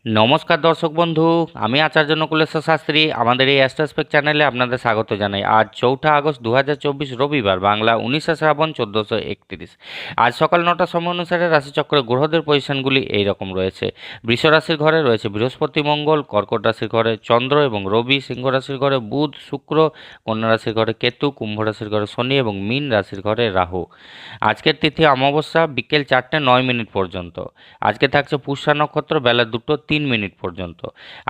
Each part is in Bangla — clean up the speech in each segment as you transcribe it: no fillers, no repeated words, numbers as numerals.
নমস্কার দর্শক বন্ধু, আমি আচার্য নকুলেশ্বর শাস্ত্রী। আমাদের এই অ্যাস্ট্রোস্পেক চ্যানেলে আপনাদের স্বাগত জানাই। আজ 4 আগস্ট 2024 রবিবার, বাংলা 19 শ্রাবণ 1431। আজ সকাল 9টার সময় অনুসারে রাশিচক্রে গ্রহদের পজিশনগুলি এই রকম রয়েছে। বৃষ রাশির ঘরে রয়েছে বৃহস্পতি মঙ্গল, কর্কট রাশির ঘরে চন্দ্র এবং রবি, সিংহ রাশির ঘরে বুধ শুক্র, কন্যা রাশির ঘরে কেতু, কুম্ভ রাশির ঘরে শনি এবং মীন রাশির ঘরে রাহু। আজকের তিথি অমাবস্যা বিকেল 4:09 পর্যন্ত। আজকে থাকছে পুষ্যা নক্ষত্র বেলা 2:03 পর্যন্ত।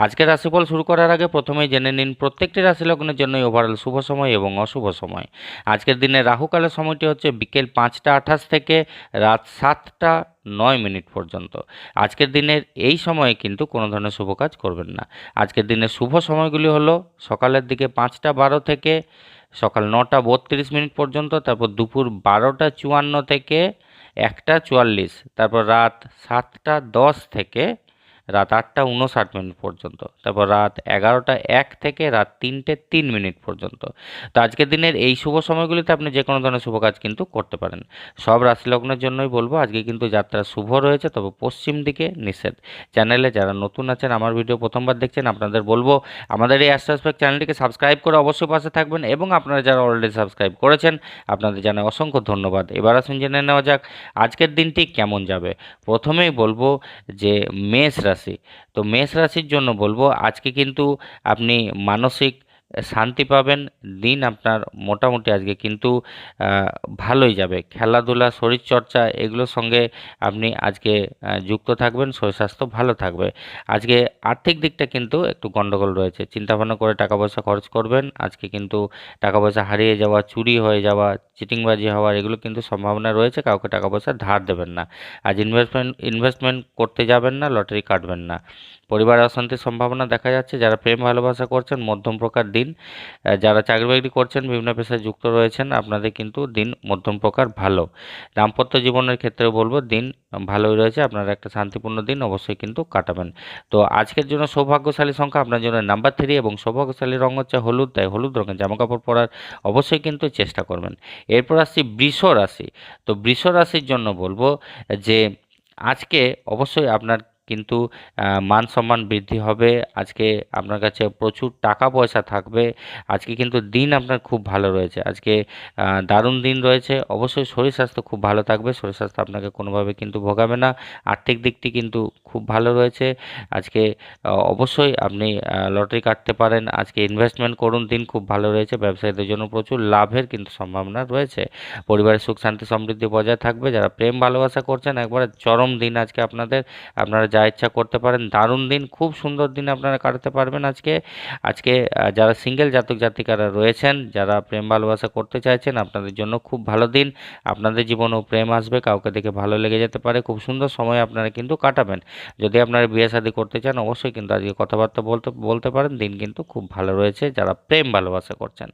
আজকের রাশিফল শুরু করার আগে প্রথমেই জেনে নিন প্রত্যেকটি রাশি লগ্নের জন্যই ওভারঅল শুভ সময় এবং অশুভ সময়। আজকের দিনে রাহুকালের সময়টি হচ্ছে বিকেল 5টা 28 থেকে রাত 7টা 9 পর্যন্ত। আজকের দিনের এই সময়ে কিন্তু কোনো ধরনের শুভ কাজ করবেন না। আজকের দিনের শুভ সময়গুলি হলো সকালের দিকে 5টা 12 থেকে সকাল 9টা 32 পর্যন্ত, তারপর দুপুর 12টা 54 থেকে 1টা 44, তারপর রাত 7টা 10 থেকে রাত 8টা 59 পর্যন্ত, তারপর রাত 11টা 1 থেকে রাত 3টে 3 পর্যন্ত। তো আজকের দিনের এই শুভ সময়গুলিতে আপনি যে কোনো ধরনের শুভ কাজ কিন্তু করতে পারেন। সব রাশি লগ্নের জন্যই বলবো আজকে কিন্তু যাত্রা শুভ রয়েছে, তবে পশ্চিম দিকে নিষেধ। চ্যানেলে যারা নতুন আছেন, আমার ভিডিও প্রথমবার দেখছেন, আপনাদের বলবো আমাদের এই অ্যাস্ট্রোস্পেক চ্যানেলটিকে সাবস্ক্রাইব করে অবশ্যই পাশে থাকবেন, এবং আপনারা যারা অলরেডি সাবস্ক্রাইব করেছেন আপনাদের জানাই অসংখ্য ধন্যবাদ। এবার আসুন জেনে নেওয়া যাক আজকের দিনটি কেমন যাবে। প্রথমেই বলবো যে মেষ রাশি। তো মেষ রাশির জন্য বলবো আজকে কিন্তু আপনি মানসিক শান্তি পাবেন। দিন আপনার মোটামুটি আজকে কিন্তু ভালোই যাবে। খেলাধুলা শরীরচর্চা এগুলোর সঙ্গে আপনি আজকে যুক্ত থাকবেন, শরীর স্বাস্থ্য ভালো থাকবে। আজকে আর্থিক দিকটা কিন্তু একটু গণ্ডগোল রয়েছে, চিন্তাভাবনা করে টাকা পয়সা খরচ করবেন। আজকে কিন্তু টাকা পয়সা হারিয়ে যাওয়া, চুরি হয়ে যাওয়া, চিটিংবাজি হওয়ার এগুলো কিন্তু সম্ভাবনা রয়েছে। কাউকে টাকা পয়সা ধার দেবেন না। আজ ইনভেস্টমেন্ট করতে যাবেন না, লটারি কাটবেন না। পরিবারে অশান্তির সম্ভাবনা দেখা যাচ্ছে। যারা প্রেম ভালোবাসা করছেন মধ্যম প্রকার দিন। যারা চাকরি বাকরি করছেন, বিভিন্ন পেশায় যুক্ত রয়েছেন, আপনাদের কিন্তু দিন মধ্যম প্রকার ভালো। দাম্পত্য জীবনের ক্ষেত্রে বলবো দিন ভালোই রয়েছে, আপনারা একটা শান্তিপূর্ণ দিন অবশ্যই কিন্তু কাটাবেন। তো আজকের জন্য সৌভাগ্যশালী সংখ্যা আপনার জন্য নাম্বার 3 এবং সৌভাগ্যশালী রঙ হচ্ছে হলুদ, তাই হলুদ রঙের জামাকাপড় পরার অবশ্যই কিন্তু চেষ্টা করবেন। এরপর আসছি বৃষ রাশি। তো বৃষ রাশির জন্য বলবো যে আজকে অবশ্যই আপনার কিন্তু মান সম্মান বৃদ্ধি হবে। আজকে আপনার কাছে প্রচুর টাকা পয়সা থাকবে। আজকে কিন্তু দিন আপনার খুব ভালো রয়েছে। আজকে দারুণ দিন রয়েছে। অবশ্যই শরীর স্বাস্থ্য খুব ভালো থাকবে, শরীর স্বাস্থ্য আপনাকে কোনোভাবে কিন্তু ভোগাবে না। আর্থিক দিকটি কিন্তু খুব ভালো রয়েছে। আজকে অবশ্যই আপনি লটারি কাটতে পারেন। আজকে ইনভেস্টমেন্ট করুন, দিন খুব ভালো রয়েছে। ব্যবসায়ীদের জন্য প্রচুর লাভের কিন্তু সম্ভাবনা রয়েছে। পরিবারের সুখ শান্তি সমৃদ্ধি বজায় থাকবে। যারা প্রেম ভালোবাসা করছেন একবারে চরম দিন আজকে আপনাদের। আপনারা যা ইচ্ছা করতে পারেন, দারুণ দিন, খুব সুন্দর দিন আপনারা কাটাতে পারবেন আজকে। আজকে যারা সিঙ্গেল জাতক জাতিকারা রয়েছেন, যারা প্রেম ভালোবাসা করতে চাইছেন, আপনাদের জন্য খুব ভালো দিন। আপনাদের জীবনেও প্রেম আসবে, কাউকে দেখে ভালো লেগে যেতে পারে। খুব সুন্দর সময় আপনারা কিন্তু কাটাবেন। যদি আপনারা বিয়ে শাদী করতে চান অবশ্যই কিন্তু আজকে কথাবার্তা বলতে বলতে পারেন। দিন কিন্তু খুব ভালো রয়েছে যারা প্রেম ভালোবাসা করছেন।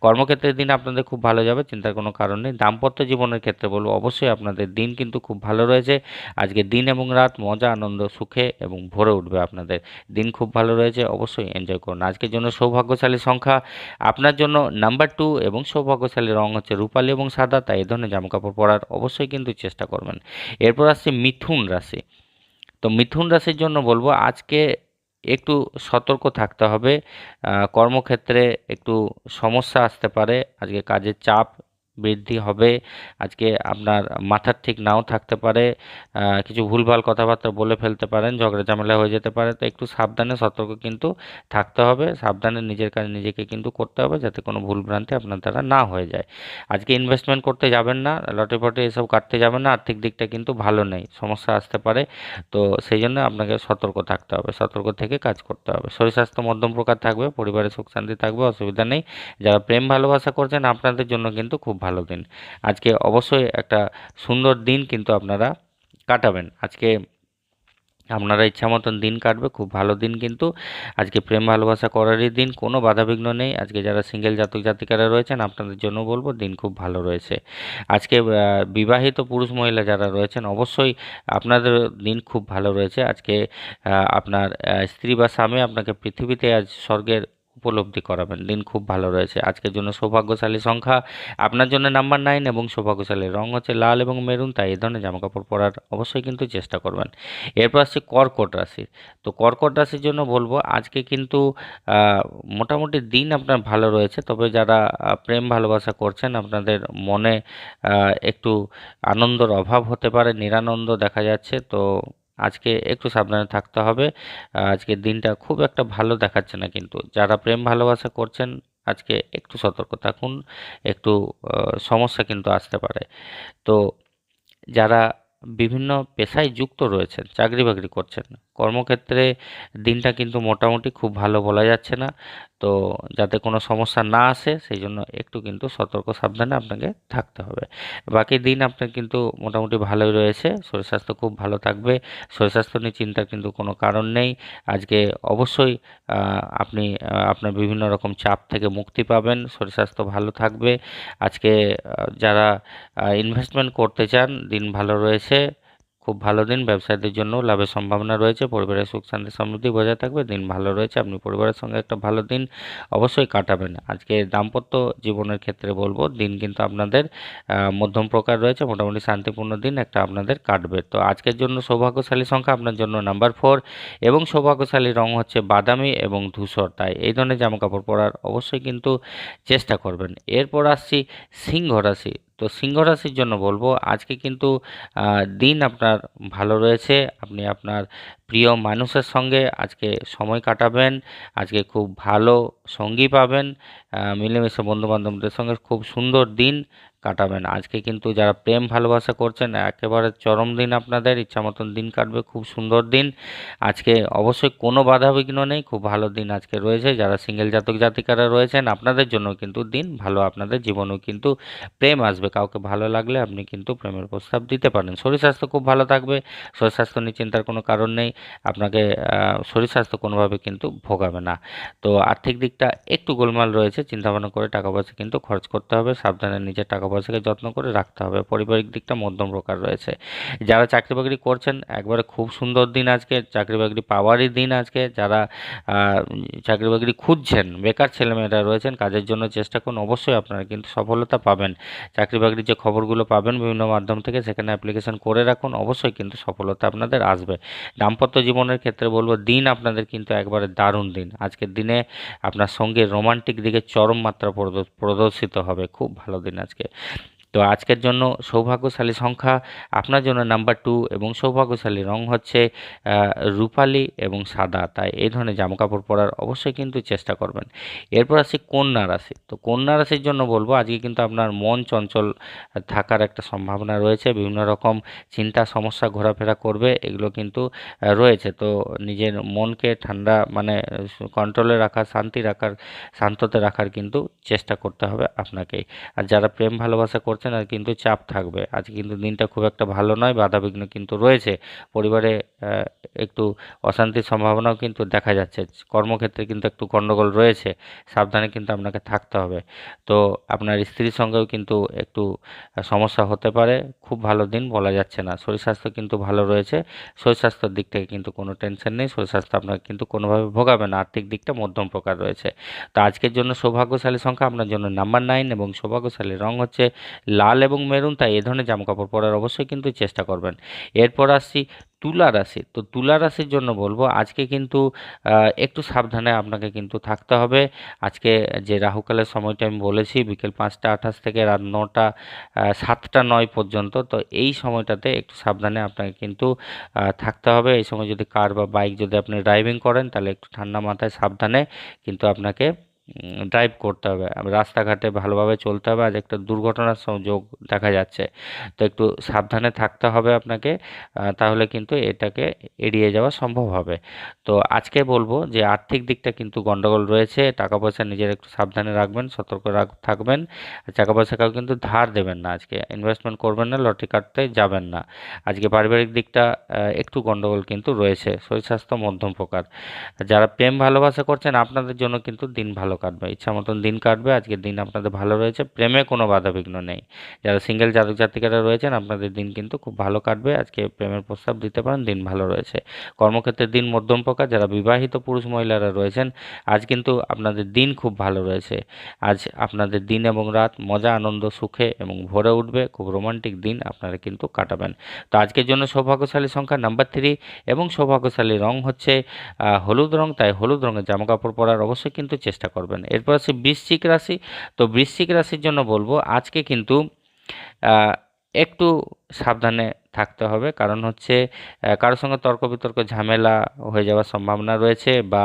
কর্মক্ষেত্রের দিন আপনাদের খুব ভালো যাবে, চিন্তার কোনো কারণ নেই। দাম্পত্য জীবনের ক্ষেত্রে বলবো অবশ্যই আপনাদের দিন কিন্তু খুব ভালো রয়েছে। আজকে দিন এবং রাত মজা আনন্দ সুখে এবং ভরে উঠবে আপনাদের। দিন খুব ভালো রয়েছে, অবশ্যই এনজয় করুন। আজকের জন্য সৌভাগ্যশালী সংখ্যা আপনার জন্য নাম্বার 2 এবং সৌভাগ্যশালী রং হচ্ছে রূপালী এবং সাদা, তাই এই ধরনের জামাকাপড় পরার অবশ্যই কিন্তু চেষ্টা করবেন। এরপর আসছে মিথুন রাশি। তো মিথুন রাশির জন্য বলবো আজকে একটু সতর্ক থাকতে হবে। কর্মক্ষেত্রে একটু সমস্যা আসতে পারে। আজকে কাজের চাপ বৃদ্ধি হবে। আজকে আপনার মাথার ঠিক নাও থাকতে পারে। কিছু ভুলভাল কথাবার্তা বলে ফেলতে পারেন, ঝগড়া ঝামেলা হয়ে যেতে পারে। তো একটু সাবধানে সতর্ক কিন্তু থাকতে হবে। সাবধানে নিজের কাজ নিজেকে কিন্তু করতে হবে, যাতে কোনো ভুলভ্রান্তি আপনার দ্বারা না হয়ে যায়। আজকে ইনভেস্টমেন্ট করতে যাবেন না, লটারি ফটে এসব কাটতে যাবেন না। আর্থিক দিকটা কিন্তু ভালো নেই, সমস্যা আসতে পারে। তো সেই জন্য আপনাকে সতর্ক থাকতে হবে, সতর্ক থেকে কাজ করতে হবে। শরীর স্বাস্থ্য মধ্যম প্রকার থাকবে, পরিবারে সুখ শান্তি থাকবে, অসুবিধা নেই। যারা প্রেম ভালোবাসা করছেন আপনাদের জন্য কিন্তু খুব ভালো দিন। আজকে অবশ্যই একটা সুন্দর দিন কিন্তু আপনারা কাটাবেন। আজকে আপনারা ইচ্ছা মতন দিন কাটবে, খুব ভালো দিন কিন্তু আজকে প্রেম ভালোবাসা করারই দিন, কোনো বাধাবিঘ্ন নেই। আজকে যারা সিঙ্গেল জাতক জাতিকারা রয়েছেন আপনাদের জন্য বলবো দিন খুব ভালো রয়েছে। আজকে বিবাহিত পুরুষ মহিলা যারা রয়েছেন অবশ্যই আপনাদের দিন খুব ভালো রয়েছে। আজকে আপনার স্ত্রী বা স্বামী আপনাকে পৃথিবীতে আজ স্বর্গের উপলব্ধি করাবেন। দিন খুব ভালো রয়েছে। আজকের জন্য সৌভাগ্যশালী সংখ্যা আপনার জন্য নাম্বার 9 এবং সৌভাগ্যশালী রং হচ্ছে লাল এবং মেরুন, তাই এই ধরনের জামাকাপড় পরার অবশ্যই কিন্তু চেষ্টা করবেন। এরপর আসছে কর্কট রাশি। তো কর্কট রাশির জন্য বলবো আজকে কিন্তু মোটামুটি দিন আপনার ভালো রয়েছে, তবে যারা প্রেম ভালোবাসা করছেন আপনাদের মনে একটু আনন্দর অভাব হতে পারে, নিরানন্দ দেখা যাচ্ছে। তো আজকে একটু সাবধানে থাকতে হবে। আজকের দিনটা খুব একটা ভালো দেখাচ্ছে না, কিন্তু যারা প্রেম ভালোবাসা করছেন আজকে একটু সতর্ক থাকুন, একটু সমস্যা কিন্তু আসতে পারে। তো যারা বিভিন্ন পেশায় যুক্ত রয়েছেন, চাকরি বাকরি করছেন, কর্মক্ষেত্রে দিনটা কিন্তু মোটামুটি খুব ভালো বলা যাচ্ছে না। তো যাতে কোনো সমস্যা না আসে সেই জন্য একটু কিন্তু সতর্ক সাবধানে আপনাকে থাকতে হবে। বাকি দিন আপনার কিন্তু মোটামুটি ভালোই রয়েছে, শরীর স্বাস্থ্য খুব ভালো থাকবে। শরীর স্বাস্থ্য নিয়ে চিন্তার কিন্তু কোনো কারণ নেই। আজকে অবশ্যই আপনি আপনার বিভিন্ন রকম চাপ থেকে মুক্তি পাবেন, শরীর স্বাস্থ্য ভালো থাকবে। আজকে যারা ইনভেস্টমেন্ট করতে চান দিন ভালো রয়েছে, খুব ভালো দিন। ব্যবসায়ীদের জন্য লাভের সম্ভাবনা রয়েছে, পরিবারের সুখ শান্তি সমৃদ্ধি বজায় থাকবে, দিন ভালো রয়েছে। আপনি পরিবারের সঙ্গে একটা ভালো দিন অবশ্যই কাটাবেন। আজকে দাম্পত্য জীবনের ক্ষেত্রে বলবো দিন কিন্তু আপনাদের মধ্যম প্রকার রয়েছে, মোটামুটি শান্তিপূর্ণ দিন একটা আপনাদের কাটবে। তো আজকের জন্য সৌভাগ্যশালী সংখ্যা আপনার জন্য নাম্বার 4 এবং সৌভাগ্যশালী রং হচ্ছে বাদামি এবং ধূসর, তাই এই ধরনের জামাকাপড় পরার অবশ্যই কিন্তু চেষ্টা করবেন। এরপর আসছি সিংহ রাশি। তো সিংহ রাশির জন্য বলবো আজকে কিন্তু দিন আপনার ভালো রয়েছে। আপনি আপনার প্রিয় মানুষের সঙ্গে আজকে সময় কাটাবেন, আজকে খুব ভালো সঙ্গী পাবেন, মিলেমিশে বন্ধুবান্ধবদের সঙ্গে খুব সুন্দর দিন কাটাবেন। আজকে কিন্তু যারা প্রেম ভালোবাসা করছেন একেবারে চরম দিন, আপনাদের ইচ্ছা মতন দিন কাটবে, খুব সুন্দর দিন। আজকে অবশ্যই কোনো বাধাবিঘ্ন নেই, খুব ভালো দিন আজকে রয়েছে। যারা সিঙ্গেল জাতক জাতিকারা রয়েছেন আপনাদের জন্য কিন্তু দিন ভালো, আপনাদের জীবনেও কিন্তু প্রেম আসবে। কাউকে ভালো লাগলে আপনি কিন্তু প্রেমের প্রস্তাব দিতে পারেন। শরীর স্বাস্থ্য খুব ভালো থাকবে, শরীর স্বাস্থ্য নিয়ে চিন্তার কোনো কারণ নেই। আপনাকে শরীর স্বাস্থ্য কোনোভাবে কিন্তু ভোগাবে না। তো আর্থিক দিকটা একটু গোলমাল রয়েছে, চিন্তাভাবনা করে টাকা পয়সা কিন্তু খরচ করতে হবে, সাবধানে নিজের টাকা পয়সাকে যত্ন করে রাখতে হবে। পারিবারিক দিকটা মধ্যম প্রকার রয়েছে। যারা চাকরি বাকরি করছেন একবারে খুব সুন্দর দিন আজকে, চাকরি বাকরি পাওয়ারই দিন আজকে। যারা চাকরি বাকরি খুঁজছেন, বেকার ছেলেমেয়েরা রয়েছেন, কাজের জন্য চেষ্টা করুন, অবশ্যই আপনারা কিন্তু সফলতা পাবেন। চাকরি বাকরির যে খবরগুলো পাবেন বিভিন্ন মাধ্যম থেকে সেখানে অ্যাপ্লিকেশন করে রাখুন, অবশ্যই কিন্তু সফলতা আপনাদের আসবে। দাম্পত্য জীবনের ক্ষেত্রে বলবো দিন আপনাদের কিন্তু একবারে দারুণ দিন। আজকের দিনে আপনার সঙ্গে রোমান্টিক দিকে চরম মাত্রা প্রদর্শিত হবে, খুব ভালো দিন আজকে। তো আজকের জন্য সৌভাগ্যশালী সংখ্যা আপনার জন্য নাম্বার 2 এবং সৌভাগ্যশালী রং হচ্ছে রূপালি এবং সাদা, তাই এই ধরনের জামাকাপড় পরার অবশ্যই কিন্তু চেষ্টা করবেন। এরপর আসি কন্যা রাশি। তো কন্যা রাশির জন্য বলবো আজকে কিন্তু আপনার মন চঞ্চল থাকার একটা সম্ভাবনা রয়েছে, বিভিন্ন রকম চিন্তা সমস্যা ঘোরাফেরা করবে, এগুলো কিন্তু রয়েছে। তো নিজের মনকে ঠান্ডা মানে কন্ট্রোলে রাখার, শান্ততে রাখার কিন্তু চেষ্টা করতে হবে আপনাকেই। আর যারা প্রেম ভালোবাসা করছেন আর কিন্তু চাপ থাকবে, আজকে কিন্তু দিনটা খুব একটা ভালো নয়, বাধাবিঘ্ন কিন্তু রয়েছে। পরিবারে একটু অশান্তির সম্ভাবনাও কিন্তু দেখা যাচ্ছে, কর্মক্ষেত্রে কিন্তু একটু গণ্ডগোল রয়েছে, সাবধানে কিন্তু আপনাকে থাকতে হবে। তো আপনার স্ত্রীর সঙ্গেও কিন্তু একটু সমস্যা হতে পারে, খুব ভালো দিন বলা যাচ্ছে না। শরীর স্বাস্থ্য কিন্তু ভালো রয়েছে, শরীর স্বাস্থ্যের দিক থেকে কিন্তু কোনো টেনশন নেই, শরীর স্বাস্থ্য আপনাকে কিন্তু কোনোভাবে ভোগাবে না। আর্থিক দিকটা মধ্যম প্রকার রয়েছে। তো আজকের জন্য সৌভাগ্যশালী সংখ্যা আপনার জন্য নাম্বার 9 এবং সৌভাগ্যশালী রং হচ্ছে লাল এবং মেরুন, তাই এ ধরনের জামাকাপড় পরার অবশ্যই কিন্তু চেষ্টা করবেন। এরপর আসছি তুলা রাশি। তো তুলা রাশির জন্য বলবো আজকে কিন্তু একটু সাবধানে আপনাকে কিন্তু থাকতে হবে। আজকে যে রাহুকালের সময়টা আমি বলেছি বিকেল 5টা 28 থেকে রাত 9টা 7টা 9 পর্যন্ত, তো এই সময়টাতে একটু সাবধানে আপনাকে কিন্তু থাকতে হবে। এই সময় যদি কার বা বাইক যদি আপনি ড্রাইভিং করেন তাহলে একটু ঠান্ডা মাথায় সাবধানে কিন্তু আপনাকে ড্রাইভ করতে হবে, রাস্তাঘাটে ভালোভাবে চলতে হবে। আজ একটা দুর্ঘটনার যোগ দেখা যাচ্ছে, তো একটু সাবধানে থাকতে হবে আপনাকে, তাহলে কিন্তু এটাকে এড়িয়ে যাওয়া সম্ভব হবে। তো আজকে বলবো যে আর্থিক দিকটা কিন্তু গন্ডগোল রয়েছে, টাকা পয়সা নিজের একটু সাবধানে রাখবেন, সতর্ক থাকবেন। টাকা পয়সা কাউ কিন্তু ধার দেবেন না, আজকে ইনভেস্টমেন্ট করবেন না, লটারি কাটতে যাবেন না। আজকে পারিবারিক দিকটা একটু গন্ডগোল কিন্তু রয়েছে, শরীর স্বাস্থ্য মধ্যম প্রকার। যারা প্রেম ভালোবাসা করছেন আপনাদের জন্য কিন্তু দিন ভালো ভালো কাটবে, ইচ্ছা মতন দিন কাটবে। আজকের দিন আপনাদের ভালো রয়েছে, প্রেমে কোনো বাধাবিঘ্ন নেই। যারা সিঙ্গেল জাতক জাতিকারা রয়েছেন আপনাদের দিন কিন্তু খুব ভালো কাটবে, আজকে প্রেমের প্রস্তাব দিতে পারেন, দিন ভালো রয়েছে। কর্মক্ষেত্রের দিন মধ্যম প্রকার। যারা বিবাহিত পুরুষ মহিলারা রয়েছেন আজ কিন্তু আপনাদের দিন খুব ভালো রয়েছে। আজ আপনাদের দিন এবং রাত মজা আনন্দ সুখে এবং ভরে উঠবে, খুব রোমান্টিক দিন আপনারা কিন্তু কাটাবেন। তো আজকের জন্য সৌভাগ্যশালী সংখ্যা নাম্বার 3 এবং সৌভাগ্যশালী রং হচ্ছে হলুদ রং, তাই হলুদ রঙের জামা কাপড় পরার অবশ্যই কিন্তু চেষ্টা করবেন। এরপর আছে বৃশ্চিক রাশি। তো বৃশ্চিক রাশির জন্য বলবো আজকে কিন্তু আহ, একটু সাবধানে থাকতে হবে, কারণ হচ্ছে কারোর সঙ্গে তর্ক বিতর্ক ঝামেলা হয়ে যাওয়ার সম্ভাবনা রয়েছে, বা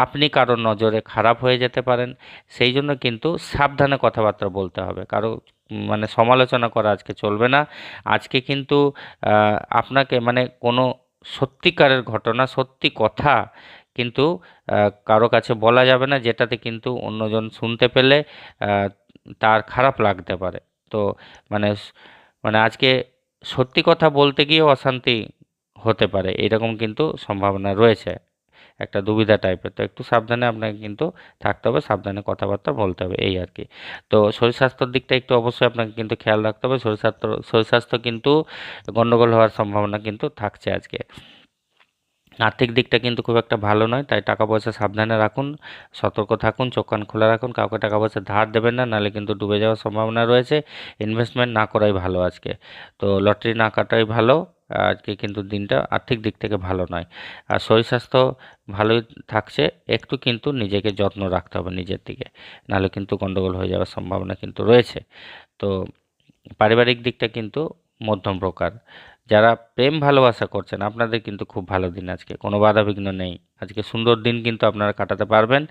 আপনি কারোর নজরে খারাপ হয়ে যেতে পারেন। সেই জন্য কিন্তু সাবধানে কথাবার্তা বলতে হবে, কারো মানে সমালোচনা করা আজকে চলবে না। আজকে কিন্তু আপনাকে মানে কোনো সত্যিকারের ঘটনা সত্যি কথা কিন্তু কারো কাছে বলা যাবে না, যেটাতে কিন্তু অন্যজন শুনতে পেলে আহ, তার খারাপ লাগতে পারে। তো মানে মানে আজকে সত্যি কথা বলতে গিয়ে অশান্তি হতে পারে, এরকম কিন্তু সম্ভাবনা রয়েছে, একটা দুবিধা টাইপের। তো একটু সাবধানে আপনাকে কিন্তু থাকতে হবে, সাবধানে কথাবার্তা বলতে হবে, এই আর কি। তো শরীর স্বাস্থ্যের দিকটা একটু অবশ্যই আপনাকে কিন্তু খেয়াল রাখতে হবে। শরীর স্বাস্থ্য কিন্তু গণ্ডগোল হওয়ার সম্ভাবনা কিন্তু থাকছে আজকে। আর্থিক দিকটা কিন্তু খুব একটা ভালো নয়, তাই টাকা পয়সা সাবধানে রাখুন, সতর্ক থাকুন, চোখ কান খোলা রাখুন, কাউকে টাকা পয়সা ধার দেবেন না, নাহলে কিন্তু ডুবে যাওয়ার সম্ভাবনা রয়েছে। ইনভেস্টমেন্ট না করাই ভালো আজকে, তো লটারি না কাটাই ভালো। আজকে কিন্তু দিনটা আর্থিক দিক থেকে ভালো নয়। আর শরীর স্বাস্থ্য ভালোই থাকছে, একটু কিন্তু নিজেকে যত্ন রাখতে হবে নিজের দিকে, নাহলে কিন্তু গন্ডগোল হয়ে যাওয়ার সম্ভাবনা কিন্তু রয়েছে। তো পারিবারিক দিকটা কিন্তু মধ্যম প্রকার। যারা প্রেম ভালোবাসা করছেন আপনাদের কিন্তু খুব ভালো দিন, আজকে কোনো বাধাবিঘ্ন নেই, আজকে সুন্দর দিন কিন্তু আপনারা কাটাতে পারবেন।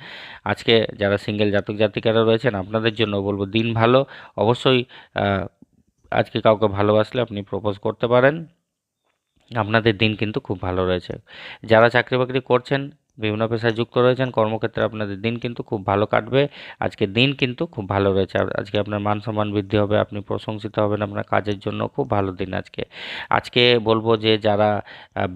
আজকে যারা সিঙ্গেল জাতক জাতিকারা রয়েছেন আপনাদের জন্য বলবো দিন ভালো। অবশ্যই আহ, আজকে কাউকে ভালোবাসলে আপনি প্রপোজ করতে পারেন, আপনাদের দিন কিন্তু খুব ভালো রয়েছে। যারা চাকরি বাকরি করছেন, বিভিন্ন পেশায় যুক্ত রয়েছেন, কর্মক্ষেত্রে আপনাদের দিন কিন্তু খুব ভালো কাটবে। আজকে দিন কিন্তু খুব ভালো রয়েছে, আর আজকে আপনার মান সম্মান বৃদ্ধি হবে, আপনি প্রশংসিত হবেন আপনার কাজের জন্য, খুব ভালো দিন আজকে। আজকে বলবো যে যারা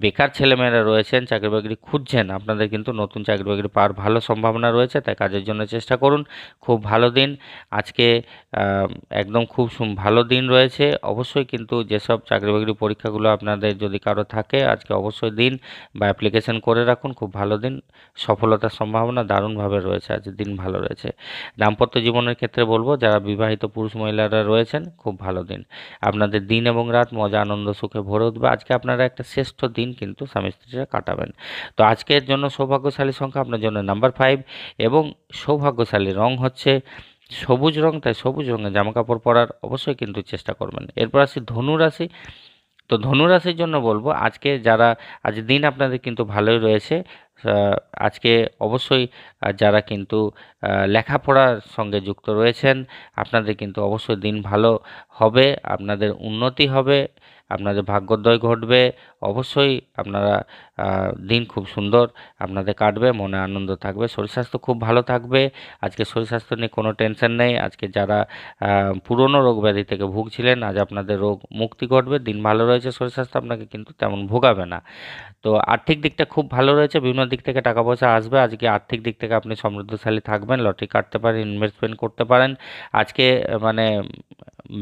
বেকার ছেলেমেয়েরা রয়েছেন চাকরি বাকরি খুঁজছেন আপনাদের কিন্তু নতুন চাকরি বাকরি পাওয়ার ভালো সম্ভাবনা রয়েছে, তাই কাজের জন্য চেষ্টা করুন, খুব ভালো দিন আজকে। আহ, একদম খুব ভালো দিন রয়েছে। অবশ্যই কিন্তু যেসব চাকরি বাকরি পরীক্ষাগুলো আপনাদের যদি কারো থাকে আজকে অবশ্যই দিন বা অ্যাপ্লিকেশন করে রাখুন, খুব ভালো দিন, সফলতার সম্ভাবনা দারুণভাবে রয়েছে, আজ দিন ভালো রয়েছে। দাম্পত্য জীবনের ক্ষেত্রে বলবো যারা বিবাহিত পুরুষ মহিলারা রয়েছেন খুব ভালো দিন, আপনাদের দিন এবং রাত মজা আনন্দ সুখে ভরে উঠবে। আজকে আপনারা একটা শ্রেষ্ঠ দিন কিন্তু স্বামী স্ত্রীরা কাটাবেন। তো আজকের জন্য সৌভাগ্যশালী সংখ্যা আপনার জন্য নাম্বার 5 এবং সৌভাগ্যশালী রং হচ্ছে সবুজ রং, তাই সবুজ রঙের জামা কাপড় পরার অবশ্যই কিন্তু চেষ্টা করবেন। এরপর আসি ধনু রাশি। তো ধনু রাশির জন্য বলবো আজকে যারা আজ দিন আপনাদের কিন্তু ভালোই রয়েছে। আজকে অবশ্যই যারা কিন্তু লেখাপড়ার সঙ্গে যুক্ত রয়েছেন আপনাদের কিন্তু অবশ্যই দিন ভালো হবে, আপনাদের উন্নতি হবে, আপনাদের ভাগ্যোদয় ঘটবে। অবশ্যই আপনারা দিন খুব সুন্দর আপনাদের কাটবে, মনে আনন্দ থাকবে, শরীর স্বাস্থ্য খুব ভালো থাকবে। আজকে শরীর স্বাস্থ্য নিয়ে কোনো টেনশন নেই। আজকে যারা পুরনো রোগ ব্যাধি থেকে ভুগছিলেন আজ আপনাদের রোগ মুক্তি ঘটবে, দিন ভালো রয়েছে, শরীর স্বাস্থ্য আপনাকে কিন্তু তেমন ভোগাবে না। তো আর্থিক দিকটা খুব ভালো রয়েছে, বিভিন্ন দিক থেকে টাকা পয়সা আসবে, আজকে আর্থিক দিক থেকে আপনি সমৃদ্ধশালী থাকবেন, লটারি কাটতে পারেন, ইনভেস্টমেন্ট করতে পারেন। আজকে মানে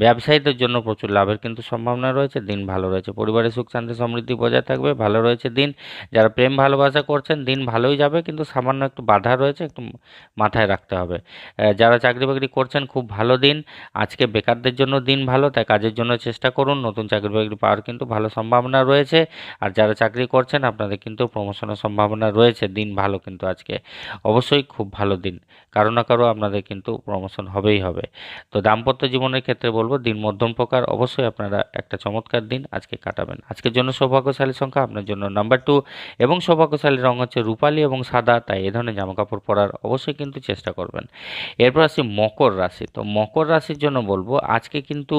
ব্যবসায়ীদের জন্য প্রচুর লাভের কিন্তু সম্ভাবনা রয়েছে, দিন ভালো রয়েছে, পরিবারের সুখ শান্তি সমৃদ্ধি বজায় থাকবে, ভালো রয়েছে দিন। যারা প্রেম ভালোবাসা করছেন দিন ভালোই যাবে, কিন্তু সামান্য একটু বাধা রয়েছে, একটু মাথায় রাখতে হবে। যারা চাকরি বাকরি করছেন খুব ভালো দিন। আজকে বেকারদের জন্য দিন ভালো, তাই কাজের জন্য চেষ্টা করুন, নতুন চাকরি বাকরি পাওয়ার কিন্তু ভালো সম্ভাবনা রয়েছে। আর যারা চাকরি করছেন আপনাদের কিন্তু প্রমোশনের সম্ভাবনা রয়েছে, দিন ভালো কিন্তু আজকে অবশ্যই খুব ভালো দিন, কারো না কারো আপনাদের কিন্তু প্রমোশন হবেই হবে। তো দাম্পত্য জীবনের ক্ষেত্রে বলবো দিন মধ্যম প্রকার, অবশ্যই আপনারা একটা চমৎকার দিন আজকে কাটাবেন। আজকের জন্য সৌভাগ্যশালী সংখ্যা আপনার জন্য নাম্বার 2 এবং সৌভাগ্যশালী রং হচ্ছে রূপালী এবং সাদা, তাই এই ধরনের জামা কাপড় পরার অবশ্যই কিন্তু চেষ্টা করবেন। এরপর আসি মকর রাশি। তো মকর রাশির জন্য বলবো আজকে কিন্তু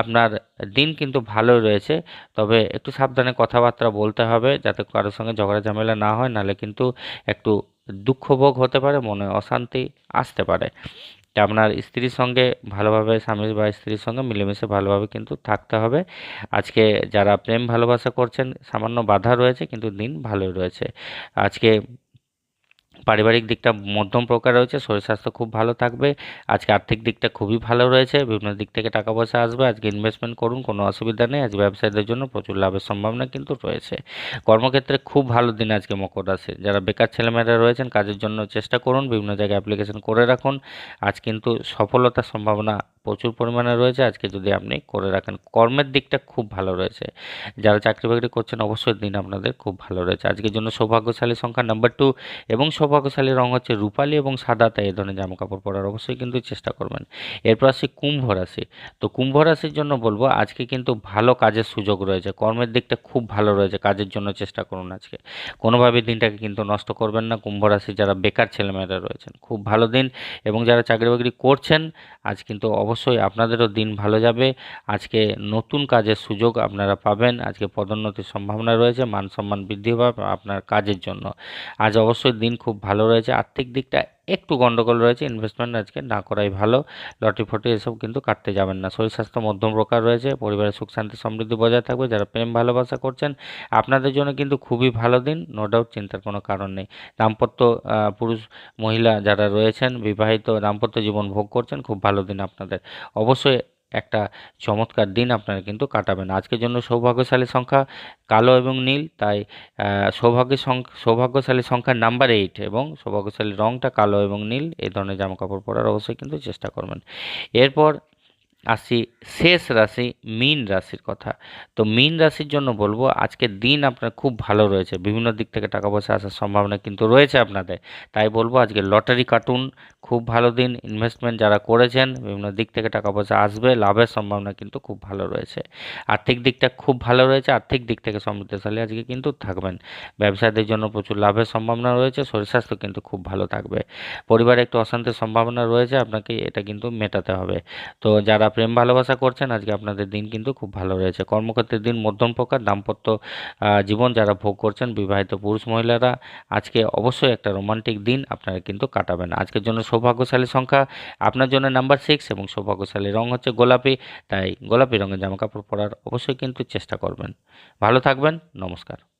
আপনার দিন কিন্তু ভালোই রয়েছে, তবে একটু সাবধানে কথাবার্তা বলতে হবে যাতে কারোর সঙ্গে ঝগড়া ঝামেলা না হয়, নাহলে কিন্তু একটু দুঃখভোগ হতে পারে, মনে অশান্তি আসতে পারে। তা আপনার স্ত্রীর সঙ্গে ভালোভাবে, স্বামী বা স্ত্রীর সঙ্গে মিলেমিশে ভালোভাবে কিন্তু থাকতে হবে। আজকে যারা প্রেম ভালোবাসা করছেন সামান্য বাধা রয়েছে, কিন্তু দিন ভালোই রয়েছে। আজকে পারিবারিক দিকটা মধ্যম প্রকার রয়েছে, শরীর স্বাস্থ্য খুব ভালো থাকবে। আজকে আর্থিক দিকটা খুবই ভালো রয়েছে, বিভিন্ন দিক থেকে টাকা পয়সা আসবে। আজকে ইনভেস্টমেন্ট করুন, কোনো অসুবিধা নেই। আজ ব্যবসায়ীদের জন্য প্রচুর লাভের সম্ভাবনা কিন্তু রয়েছে। কর্মক্ষেত্রে খুব ভালো দিন আজকে মকর রাশি। যারা বেকার ছেলেমেয়েরা রয়েছেন কাজের জন্য চেষ্টা করুন, বিভিন্ন জায়গায় অ্যাপ্লিকেশন করে রাখুন। আজ কিন্তু সফলতার সম্ভাবনা প্রচুর পরিমাণে রয়েছে আজকে যদি আপনি করে রাখেন। কর্মের দিকটা খুব ভালো রয়েছে। যারা চাকরি বাকরি করছেন অবশ্যই দিন আপনাদের খুব ভালো রয়েছে। আজকের জন্য সৌভাগ্যশালী সংখ্যা নাম্বার 2 এবং সৌভাগ্যশালী রং হচ্ছে রূপালী এবং সাদা, তাই এই ধরনের জামা কাপড় পরার অবশ্যই কিন্তু চেষ্টা করবেন। এরপর আসছি কুম্ভ রাশি। তো কুম্ভ রাশির জন্য বলবো আজকে কিন্তু ভালো কাজের সুযোগ রয়েছে, কর্মের দিকটা খুব ভালো রয়েছে, কাজের জন্য চেষ্টা করুন আজকে। কোনোভাবে দিনটাকে কিন্তু নষ্ট করবেন না। কুম্ভ রাশি যারা বেকার ছেলেমেয়েরা রয়েছেন খুব ভালো দিন, এবং যারা চাকরি বাকরি করছেন আজ কিন্তু অবশ্যই আপনাদেরও দিন ভালো যাবে। আজকে নতুন কাজের সুযোগ আপনারা পাবেন, আজকে পদোন্নতির সম্ভাবনা রয়েছে, মান সম্মান বৃদ্ধি পাবে আপনার কাজের জন্য। আজ অবশ্যই দিন খুব ভালো রয়েছে। আর্থিক দিকটা একটু গন্ডগোল রয়েছে, ইনভেস্টমেন্ট আজকে না করাই ভালো। লটারি ফটি এসব কিন্তু কাটতে যাবেন না। শরীর স্বাস্থ্য মধ্যম প্রকার রয়েছে, পরিবারের সুখ শান্তি সমৃদ্ধি বজায় থাকবে। যারা প্রেম ভালোবাসা করছেন আপনাদের জন্য কিন্তু খুবই ভালো দিন, নো ডাউট, চিন্তার কোনো কারণ নেই। দাম্পত্য পুরুষ মহিলা যারা রয়েছেন বিবাহিত দাম্পত্য জীবন ভোগ করছেন খুব ভালো দিন আপনাদের। অবশ্যই একটা চমৎকার দিন আপনারা কিন্তু কাটাবেন। আজকের জন্য সৌভাগ্যশালী সংখ্যা কালো এবং নীল, তাই সৌভাগ্যশালী সংখ্যা নাম্বার 8 এবং সৌভাগ্যশালী রংটা কালো এবং নীল। এই ধরনের জামা কাপড় পরার অবশ্যই কিন্তু চেষ্টা করবেন। এরপর আসি শেষ রাশি মীন রাশির কথা। তো মীন রাশির জন্য বলবো আজকের দিন আপনার খুব ভালো রয়েছে, বিভিন্ন দিক থেকে টাকা পয়সা আসার সম্ভাবনা কিন্তু রয়েছে আপনাদের। তাই বলবো আজকে লটারি কাটুন, খুব ভালো দিন। ইনভেস্টমেন্ট যারা করেছেন বিভিন্ন দিক থেকে টাকা পয়সা আসবে, লাভের সম্ভাবনা কিন্তু খুব ভালো রয়েছে। আর্থিক দিকটা খুব ভালো রয়েছে, আর্থিক দিক থেকে সমৃদ্ধশালী আজকে কিন্তু থাকবেন। ব্যবসায়ীদের জন্য প্রচুর লাভের সম্ভাবনা রয়েছে, শরীর স্বাস্থ্য কিন্তু খুব ভালো থাকবে। পরিবারে একটু অশান্তির সম্ভাবনা রয়েছে, আপনাকে এটা কিন্তু মেটাতে হবে। তো যারা প্রেম ভালোবাসা করছেন আজকে আপনাদের দিন কিন্তু খুব ভালো রয়েছে। কর্মক্ষেত্রের দিন মধ্যম প্রকার। দাম্পত্য জীবন যারা ভোগ করছেন বিবাহিত পুরুষ মহিলারা আজকে অবশ্যই একটা রোমান্টিক দিন আপনারা কিন্তু কাটাবেন। আজকের জন্য সৌভাগ্যশালী সংখ্যা আপনার জন্য নাম্বার 6 এবং সৌভাগ্যশালী রং হচ্ছে গোলাপি, তাই গোলাপি রঙের জামাকাপড় পরার অবশ্যই কিন্তু চেষ্টা করবেন। ভালো থাকবেন, নমস্কার।